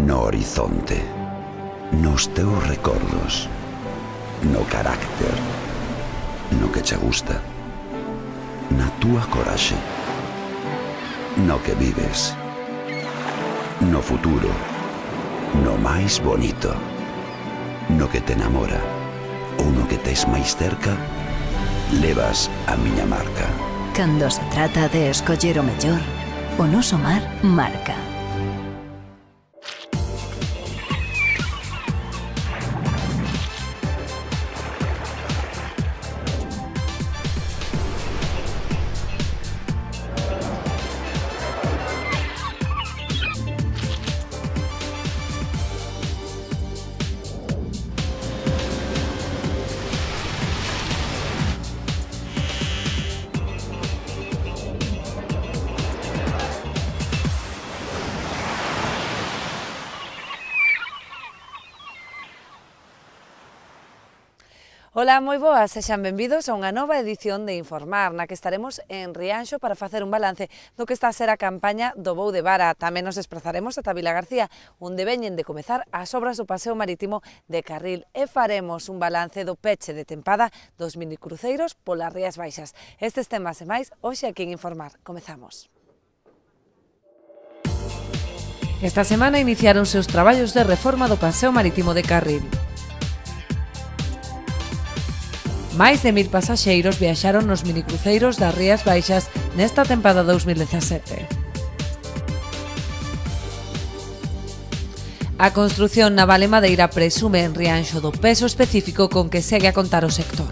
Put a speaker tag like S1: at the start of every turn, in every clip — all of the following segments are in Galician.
S1: no horizonte, nos teus recordos, no carácter, no que che gusta, na túa coraxe, no que vives, no futuro, no máis bonito, no que te enamora ou no que tes máis cerca, levas a miña marca.
S2: Cando se trata de escoller o mellor, o noso mar marca.
S3: Ola, moi boas, sexan benvidos a unha nova edición de Informar, na que estaremos en Rianxo para facer un balance do que está a ser a campaña do Vou de Vara. Tamén nos desplazaremos ata Vilagarcía, onde veñen de comezar as obras do paseo marítimo de Carril e faremos un balance do peche de tempada dos minicruceiros polas Rías Baixas. Estes temas e máis, hoxe aquí en Informar. Comezamos. Esta semana iniciáronse os traballos de reforma do paseo marítimo de Carril. Máis de 1000 pasaxeiros viaxaron nos minicruceiros das Rías Baixas nesta tempada 2017. A construción naval e madeira presume en Rianxo do peso específico con que segue a contar o sector.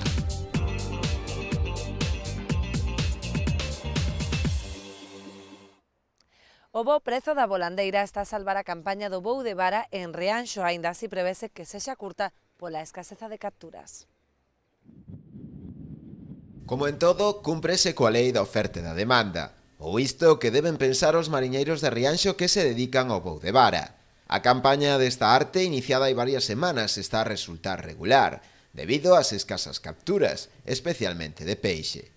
S3: O bo prezo da volandeira está a salvar a campaña do Vou de Vara en Rianxo, aínda así prevese que sexa curta pola escaseza de capturas.
S4: Como en todo, cúmprese coa lei da oferta e da demanda, ou isto que deben pensar os mariñeiros de Rianxo que se dedican ao voo de vara. A campaña desta arte, iniciada hai varias semanas, está a resultar regular, debido ás escasas capturas, especialmente de peixe.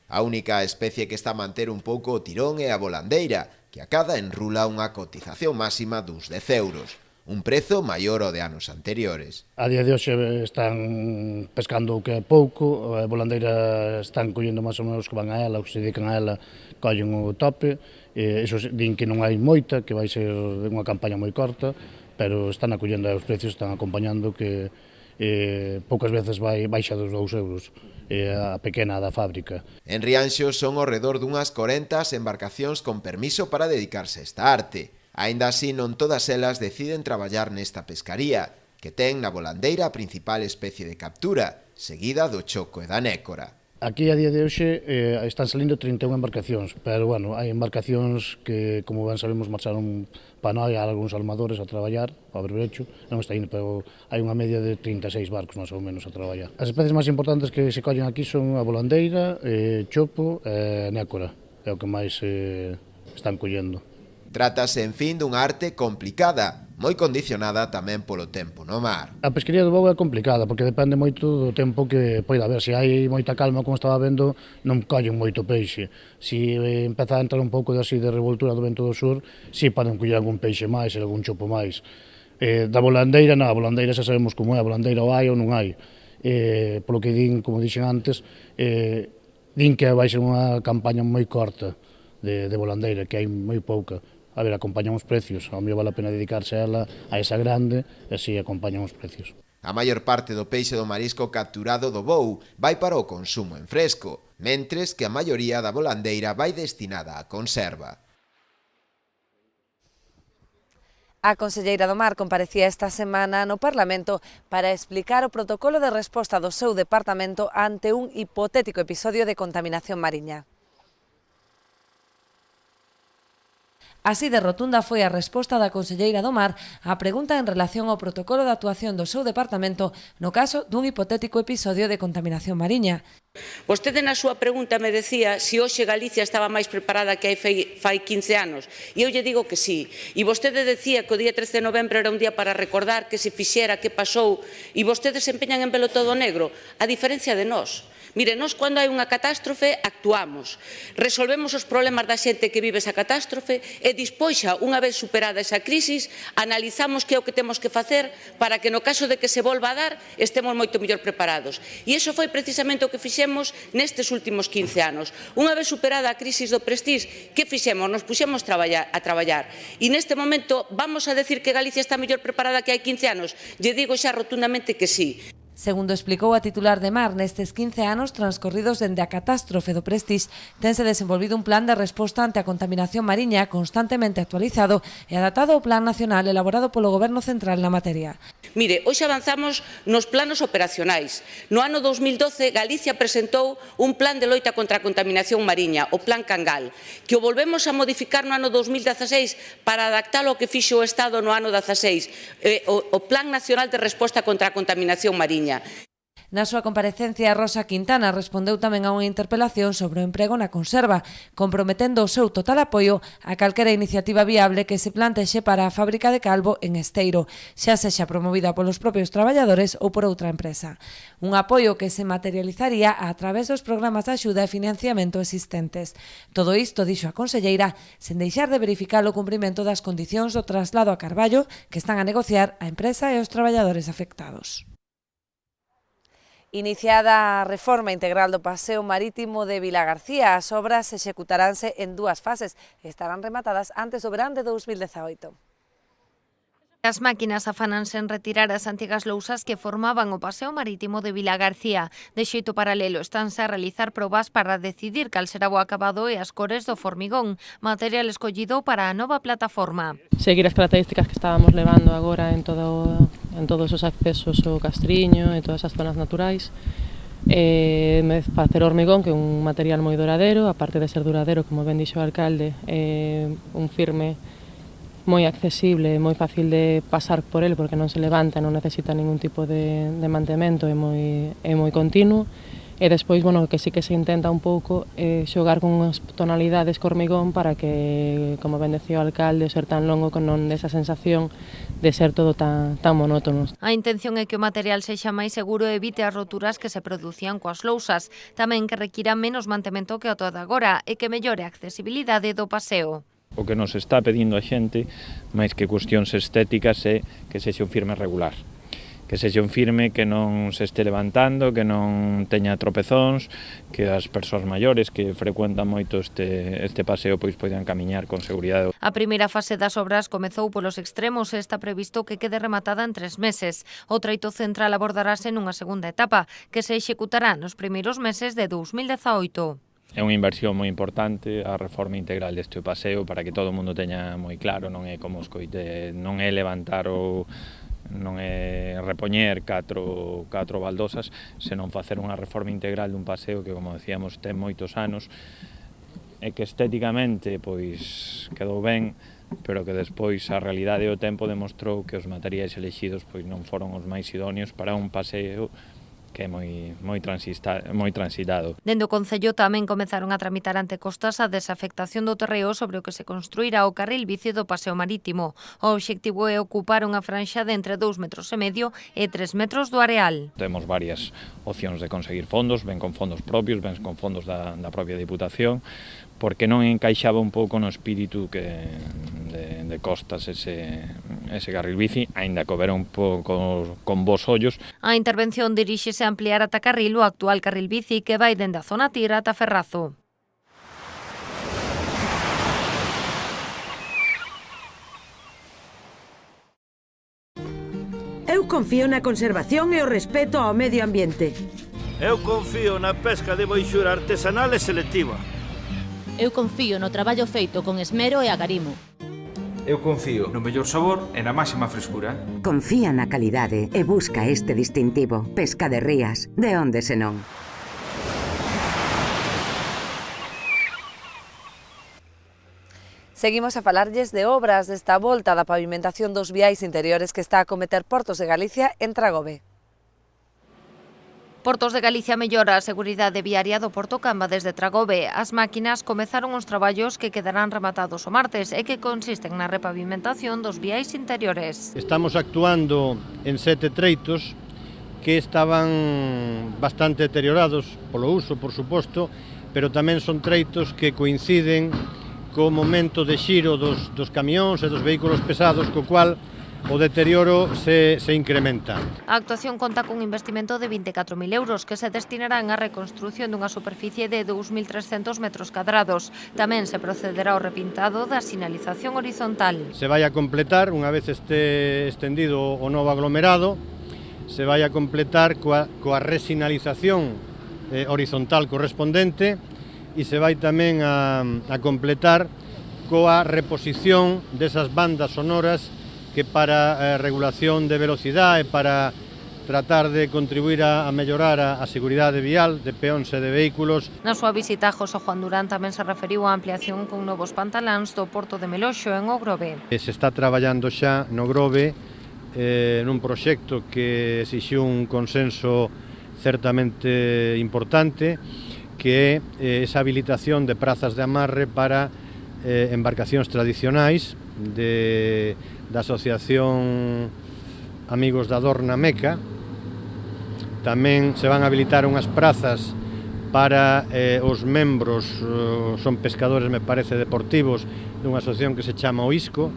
S4: A única especie que está a manter un pouco o tirón é a volandeira, que a cada enrula unha cotización máxima duns 10 euros. Un prezo maior ao de anos anteriores.
S5: A día de hoxe están pescando o que é pouco, a volandeira están collendo máis ou menos que van a ela, os que se dedican a ela collen o tope, iso din que non hai moita, que vai ser unha campaña moi corta, pero están acollendo os precios, están acompañando que poucas veces vai baixa dos 2 euros, a pequena da fábrica.
S4: En Rianxo son ao redor dunhas 40 embarcacións con permiso para dedicarse a esta arte. Aínda así, non todas elas deciden traballar nesta pescaría, que ten na volandeira a principal especie de captura, seguida do choco e da nécora.
S5: Aquí a día de hoxe están salindo 31 embarcacións, pero bueno, hai embarcacións que, como ben sabemos, marcharon para Noia, algúns almadores a traballar, ao Berberecho, non está indo, pero hai unha media de 36 barcos máis ou menos a traballar. As especies máis importantes que se collen aquí son a volandeira, chopo e nécora, é o que máis están collendo.
S4: Trátase, en fin, dunha arte complicada, moi condicionada tamén polo tempo no mar.
S5: A pesquería do voo é complicada, porque depende moito do tempo que poida haber. Se hai moita calma, como estaba vendo, non collen moito peixe. Se empeza a entrar un pouco de revoltura do vento do sur, si poden coller algún peixe máis, algún chopo máis. Da volandeira, non, a volandeira xa sabemos como é, a volandeira ou hai ou non hai. Polo que din, como dixen antes, din que vai ser unha campaña moi corta de volandeira, que hai moi pouca. A ver, acompañan os precios, ao mellor vale a pena dedicarse a ela, a esa grande, e así acompañan os precios.
S4: A maior parte do peixe do marisco capturado do voo vai para o consumo en fresco, mentres que a maioría da volandeira vai destinada á conserva.
S3: A conselleira do Mar comparecía esta semana no Parlamento para explicar o protocolo de resposta do seu departamento ante un hipotético episodio de contaminación mariña. Así de rotunda foi a resposta da conselleira do Mar á pregunta en relación ao protocolo de actuación do seu departamento no caso dun hipotético episodio de contaminación mariña.
S6: Vostede na súa pregunta me decía se hoxe Galicia estaba máis preparada que fai 15 anos, e eu lle digo que sí. E vostede decía que o día 13 de novembro era un día para recordar que se fixera, que pasou, e vostedes se empeñan en velo todo negro, a diferencia de nós. Mire, nós cando hai unha catástrofe actuamos, resolvemos os problemas da xente que vive esa catástrofe e dispois xa, unha vez superada esa crisis, analizamos que é o que temos que facer para que no caso de que se volva a dar estemos moito mellor preparados. E iso foi precisamente o que fixemos nestes últimos 15 anos. Unha vez superada a crisis do Prestige, que fixemos? Nos puxemos a traballar. E neste momento vamos a decir que Galicia está mellor preparada que hai 15 anos? Lle digo xa rotundamente que sí.
S3: Segundo explicou a titular de Mar, nestes 15 anos transcorridos dende a catástrofe do Prestige, tense desenvolvido un plan de resposta ante a contaminación mariña constantemente actualizado e adaptado ao Plan Nacional elaborado polo Goberno Central na materia.
S6: Mire, hoxe avanzamos nos planos operacionais. No ano 2012, Galicia presentou un plan de loita contra a contaminación mariña, o Plan Cangal, que o volvemos a modificar no ano 2016 para adaptalo ao que fixo o Estado no ano 16, o Plan Nacional de Resposta contra a Contaminación Mariña.
S3: Na súa comparecencia, Rosa Quintana respondeu tamén a unha interpelación sobre o emprego na conserva, comprometendo o seu total apoio a calquera iniciativa viable que se plantexe para a fábrica de Calvo en Esteiro, xa sexa promovida polos propios traballadores ou por outra empresa. Un apoio que se materializaría a través dos programas de axuda e financiamento existentes. Todo isto, dixo a conselleira, sen deixar de verificar o cumprimento das condicións do traslado a Carballo que están a negociar a empresa e os traballadores afectados. Iniciada a reforma integral do paseo marítimo de Vilagarcía, as obras executaránse en dúas fases e estarán rematadas antes do verán de 2018.
S7: As máquinas afánanse en retirar as antigas lousas que formaban o paseo marítimo de Vilagarcía. De xeito paralelo estánse a realizar probas para decidir cal será o acabado e as cores do formigón, material escollido para a nova plataforma.
S8: Seguir as características que estábamos levando agora en todos os accesos ao Castriño e todas as zonas naturais. Facer hormigón, que é un material moi duradeiro, aparte de ser duradeiro, como ben dixo o alcalde, un firme moi accesible, moi fácil de pasar por ele porque non se levanta, non necesita ningún tipo de mantemento, é moi continuo. E despois, bueno, que sí que se intenta un pouco xogar con unhas tonalidades co hormigón para que, como ben decía o alcalde, o ser tan longo que non desa sensación de ser todo tan monótono.
S7: A intención é que o material sexa máis seguro e evite as roturas que se producían coas lousas, tamén que requira menos mantemento que o todo agora e que mellore a accesibilidade do paseo.
S9: O que nos está pedindo a xente, máis que cuestións estéticas, é que sexa un firme regular. Que sexa un firme que non se este levantando, que non teña tropezóns, que as persoas maiores que frecuentan moito este paseo pois poidan camiñar con seguridade.
S7: A primeira fase das obras comezou polos extremos e está previsto que quede rematada en 3 meses. O treito central abordarase nunha segunda etapa, que se executará nos primeiros meses de 2018.
S9: É unha inversión moi importante a reforma integral deste paseo para que todo o mundo teña moi claro, non é como escoite, non é levantar ou non é repoñer catro baldosas, senón facer unha reforma integral dun paseo que, como decíamos, ten moitos anos e que estéticamente pois quedou ben, pero que despois a realidade e o tempo demostrou que os materiais elexidos pois non foron os máis idóneos para un paseo que é moi transitado.
S7: Dende o Concello tamén comezaron a tramitar ante Costas a desafectación do terreo sobre o que se construirá o carril bici do paseo marítimo. O obxectivo é ocupar unha franxa de entre 2,5 metros e 3 metros do areal.
S9: Temos varias opcións de conseguir fondos, ben con fondos propios, ben con fondos da propia Diputación, porque non encaixaba un pouco no espírito de Costas ese carril bici, aínda que houbera un pouco con bons ollos.
S7: A intervención diríxese a ampliar ata Carril o actual carril bici que vai dende a zona Tir ata Ferrazo.
S10: Eu confío na conservación e o respeto ao medio ambiente.
S11: Eu confío na pesca de boixura artesanal e selectiva.
S12: Eu confío no traballo feito con esmero e agarimo.
S13: Eu confío no mellor sabor e na máxima frescura.
S14: Confía na calidade e busca este distintivo. Pesca de Rías, de onde senón.
S3: Seguimos a falarlles de obras desta volta da pavimentación dos viais interiores que está a cometer Portos de Galicia en Tragobe.
S7: Portos de Galicia mellora a seguridade viaria do Porto Camba desde Tragobe. As máquinas comezaron os traballos que quedarán rematados o martes e que consisten na repavimentación dos viais interiores.
S15: Estamos actuando en 7 treitos
S5: que estaban bastante deteriorados polo uso, por suposto, pero tamén son treitos que coinciden co momento de xiro dos camións e dos vehículos pesados, co cual o deterioro se incrementa.
S7: A actuación conta cun investimento de 24.000 euros que se destinarán á reconstrución dunha superficie de 2.300 metros cadrados. Tamén se procederá ao repintado da sinalización horizontal.
S5: Se vai a completar, unha vez este estendido o novo aglomerado, se vai a completar coa resinalización horizontal correspondente e se vai tamén a completar coa reposición desas bandas sonoras que para regulación de velocidade e para tratar de contribuir a mellorar a seguridade vial de peóns e de vehículos.
S7: Na súa visita, José Juan Durán tamén se referiu á ampliación con novos pantaláns do Porto de Meloxo en O Grove.
S5: Se está traballando xa no Grove nun proxecto que exixiu un consenso certamente importante, que é esa habilitación de prazas de amarre para embarcacións tradicionais da Asociación Amigos da Dorna Meca. Tamén se van a habilitar unhas prazas para os membros, son pescadores, me parece, deportivos, dunha asociación que se chama O Isco.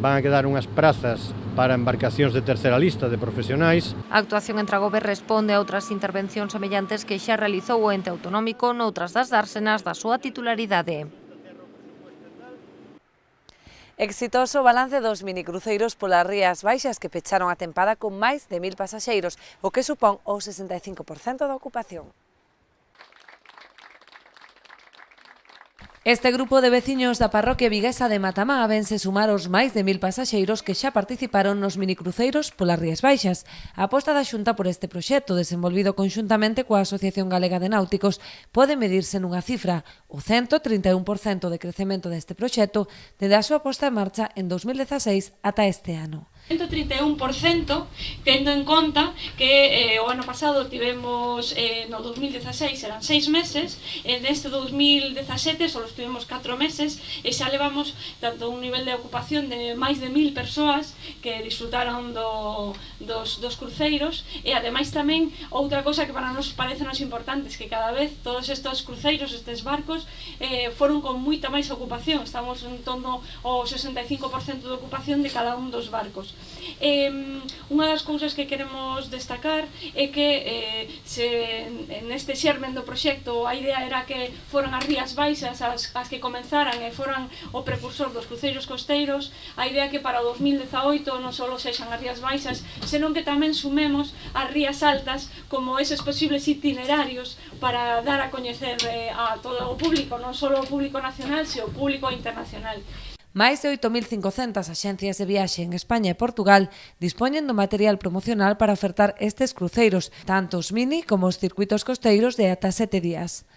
S5: Van a quedar unhas prazas para embarcacións de terceira lista de profesionais.
S7: A actuación en Tragobe responde a outras intervencións semellantes que xa realizou o ente autonómico noutras das dársenas da súa titularidade.
S3: Exitoso balance dos minicruceiros polas Rías Baixas que pecharon a tempada con máis de 1.000 pasaxeiros, o que supón o 65% da ocupación. Este grupo de veciños da parroquia viguesa de Matamá vense sumar os máis de 1.000 pasaxeiros que xa participaron nos minicruceiros polas Rías Baixas. A aposta da Xunta por este proxecto, desenvolvido conxuntamente coa Asociación Galega de Náuticos, pode medirse nunha cifra, o 131% de crecemento deste proxecto desde a súa posta en marcha en 2016 ata este ano.
S15: 131%, tendo en conta que o ano pasado tivemos, no 2016 eran 6 meses, en este 2017 só tivemos 4 meses e xa levamos tanto un nivel de ocupación de máis de 1.000 persoas que disfrutaron dos cruceiros e ademais tamén outra cosa que para nos parece nos importante que cada vez todos estes cruceiros, estes barcos foron con moita máis ocupación, estamos en torno ao 65% de ocupación de cada un dos barcos. Unha das cousas que queremos destacar é que neste xermen do proxecto a idea era que foran as Rías Baixas as que comenzaran e foran o precursor dos cruceiros costeiros. A idea que para o 2018 non só sexan as Rías Baixas, senón que tamén sumemos as Rías Altas como eses posibles itinerarios para dar a coñecer a todo o público, non só o público nacional, sino o público internacional.
S3: Máis de 8.500 axencias de viaxe en España e Portugal dispoñen do material promocional para ofertar estes cruceiros, tanto os mini como os circuitos costeiros de ata 7 días.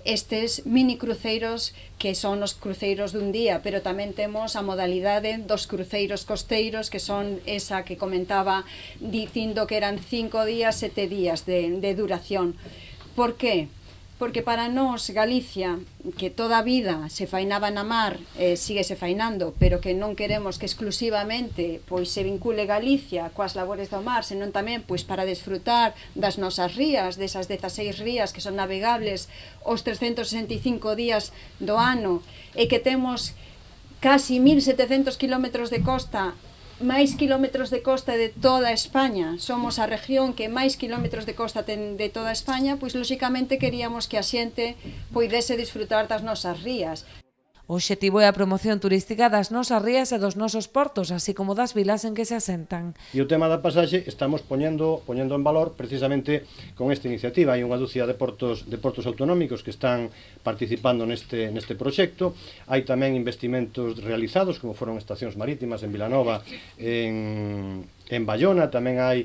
S16: Estes mini cruceiros que son os cruceiros dun día, pero tamén temos a modalidade dos cruceiros costeiros que son esa que comentaba dicindo que eran 5 días, 7 días de duración. Por qué? Porque para nós, Galicia, que toda a vida se fainaba na mar, sigue se fainando, pero que non queremos que exclusivamente se vincule Galicia coas labores do mar, senón tamén para desfrutar das nosas rías, desas 16 rías que son navegables os 365 días do ano, e que temos casi 1.700 kilómetros de costa, máis kilómetros de costa de toda España. Somos a región que máis kilómetros de costa ten de toda España, pois lóxicamente queríamos que a xente poidese disfrutar das nosas rías.
S3: O obxectivo é a promoción turística das nosas rías e dos nosos portos, así como das vilas en que se asentan.
S5: E o tema da pasaxe estamos poñendo en valor precisamente con esta iniciativa. Hai unha dúcia de portos autonómicos que están participando neste proxecto. Hai tamén investimentos realizados, como foron estacións marítimas en Vilanova, en Bayona. Tamén hai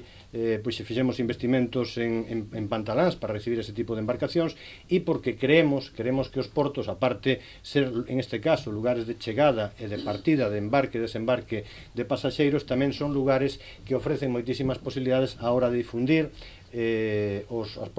S5: fixemos investimentos en pantaláns para recibir ese tipo de embarcacións, e porque creemos que os portos, aparte ser en este caso lugares de chegada e de partida, de embarque e desembarque de pasaxeiros, tamén son lugares que ofrecen moitísimas posibilidades á hora de difundir as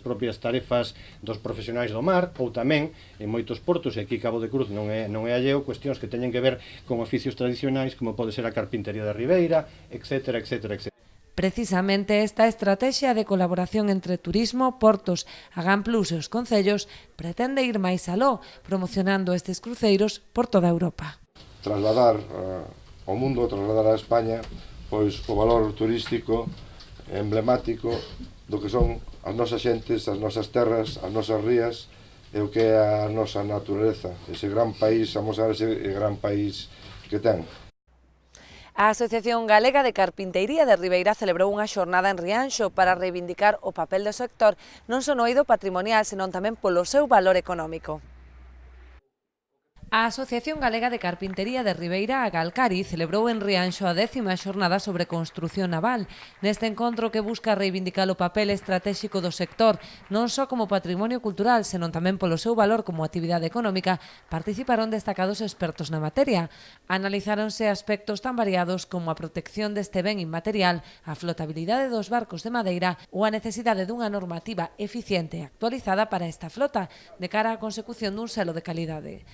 S5: propias tarefas dos profesionais do mar, ou tamén en moitos portos, e aquí Cabo de Cruz non é alleo, cuestións que teñen que ver con oficios tradicionais como pode ser a carpintería da Ribeira, etcétera, etcétera, etcétera.
S3: Precisamente esta estrategia de colaboración entre turismo, portos, Agán Plus e os concellos pretende ir máis aló, promocionando estes cruceiros por toda Europa.
S17: Trasladar ao mundo, trasladar a España, pois o valor turístico emblemático do que son as nosas xentes, as nosas terras, as nosas rías e o que é a nosa natureza, ese gran país, amosar ese gran país que ten.
S3: A Asociación Galega de Carpinteiría de Ribeira celebrou unha xornada en Rianxo para reivindicar o papel do sector non só no eido patrimonial, senón tamén polo seu valor económico. A Asociación Galega de Carpintería de Ribeira, a Galcari, celebrou en Rianxo a 10ª xornada sobre construción naval. Neste encontro que busca reivindicar o papel estratégico do sector, non só como patrimonio cultural, senón tamén polo seu valor como actividade económica, participaron destacados expertos na materia. Analizáronse aspectos tan variados como a protección deste ben inmaterial, a flotabilidade dos barcos de madeira ou a necesidade dunha normativa eficiente e actualizada para esta flota, de cara á consecución dun selo de calidade.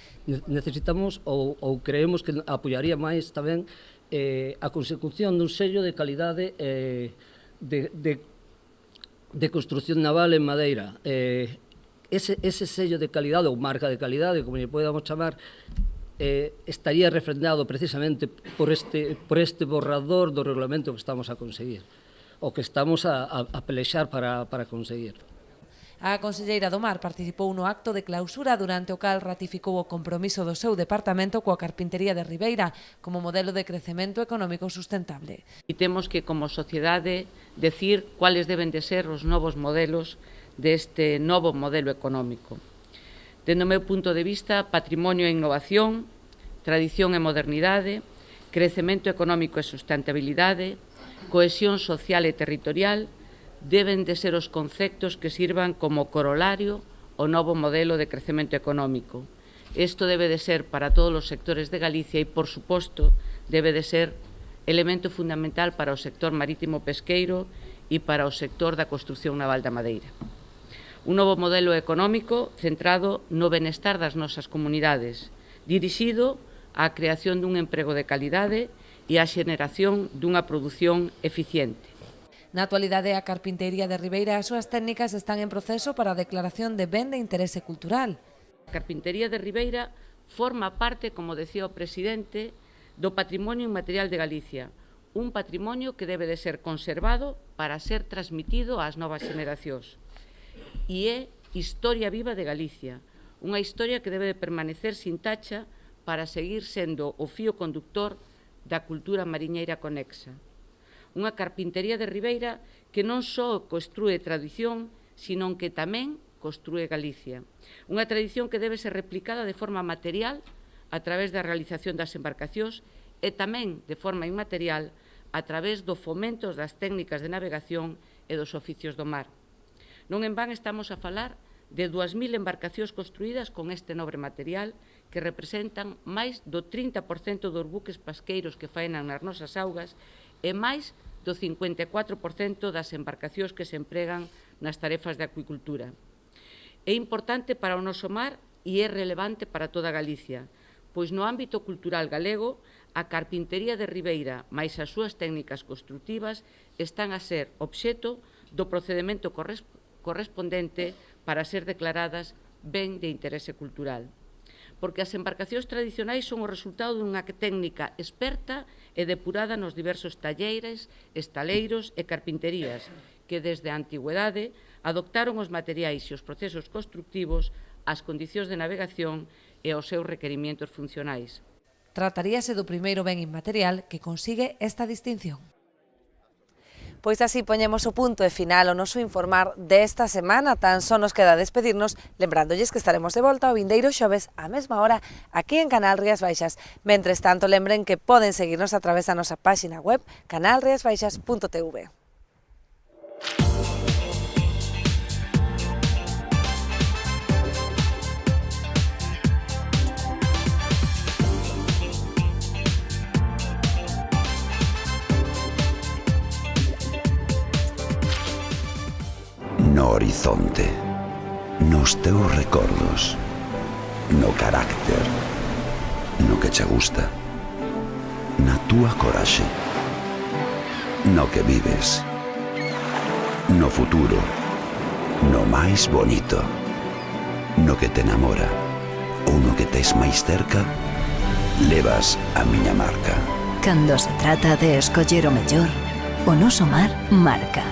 S18: Necesitamos ou creemos que apoiaría máis tamén a consecución dun sello de calidade de construción naval en madeira. Ese sello de calidade ou marca de calidade, como lle podamos chamar, estaría refrendado precisamente por este borrador do regulamento que estamos a conseguir, o que estamos a pelexar para conseguir.
S3: A conselleira do Mar participou no acto de clausura durante o cal ratificou o compromiso do seu departamento coa carpintería de Ribeira como modelo de crecemento económico sustentable.
S6: E temos que, como sociedade, decir cuáles deben de ser os novos modelos deste novo modelo económico. Dende o meu punto de vista, patrimonio e innovación, tradición e modernidade, crecemento económico e sustentabilidade, cohesión social e territorial, deben de ser os conceptos que sirvan como corolario ao novo modelo de crecemento económico. Isto debe de ser para todos os sectores de Galicia e, por suposto, debe de ser elemento fundamental para o sector marítimo pesqueiro e para o sector da construción naval da madeira. Un novo modelo económico centrado no benestar das nosas comunidades, dirixido á creación dun emprego de calidade e á xeneración dunha produción eficiente.
S3: Na actualidade, a carpintería de Ribeira e as súas técnicas están en proceso para a declaración de ben de interese cultural.
S6: A carpintería de Ribeira forma parte, como decía o presidente, do patrimonio inmaterial de Galicia, un patrimonio que debe de ser conservado para ser transmitido ás novas xeneracións. E é historia viva de Galicia, unha historia que debe de permanecer sin tacha para seguir sendo o fío conductor da cultura mariñeira conexa. Unha carpintería de Ribeira que non só construe tradición, sino que tamén construe Galicia. Unha tradición que debe ser replicada de forma material a través da realización das embarcacións e tamén de forma inmaterial a través do fomento das técnicas de navegación e dos oficios do mar. Non en van estamos a falar de 2000 embarcacións construídas con este nobre material que representan máis do 30% dos buques pesqueiros que faenan nas nosas augas e máis do 54% das embarcacións que se empregan nas tarefas de acuicultura. É importante para o noso mar e é relevante para toda Galicia, pois no ámbito cultural galego, a carpintería de Ribeira máis as súas técnicas construtivas están a ser obxeto do procedemento correspondente para ser declaradas ben de interese cultural. Porque as embarcacións tradicionais son o resultado dunha técnica experta e depurada nos diversos talleres, estaleiros e carpinterías que desde a antigüedade adoptaron os materiais e os procesos constructivos, as condicións de navegación e os seus requerimientos funcionais.
S3: Trataríase do primeiro ben inmaterial que consigue esta distinción. Pois así poñemos o punto e final o noso informar desta semana. Tan só nos queda despedirnos, lembrándoles que estaremos de volta o vindeiro xoves á mesma hora aquí en Canal Rías Baixas. Mentres tanto, lembren que poden seguirnos a través da nosa páxina web canalriasbaixas.tv.
S1: No horizonte, nos teus recordos, no carácter, no que che gusta, na túa coraxe, no que vives, no futuro, no máis bonito, no que te enamora ou no que tes máis cerca, levas a miña marca.
S2: Cando se trata de escoller o mellor, o noso mar marca.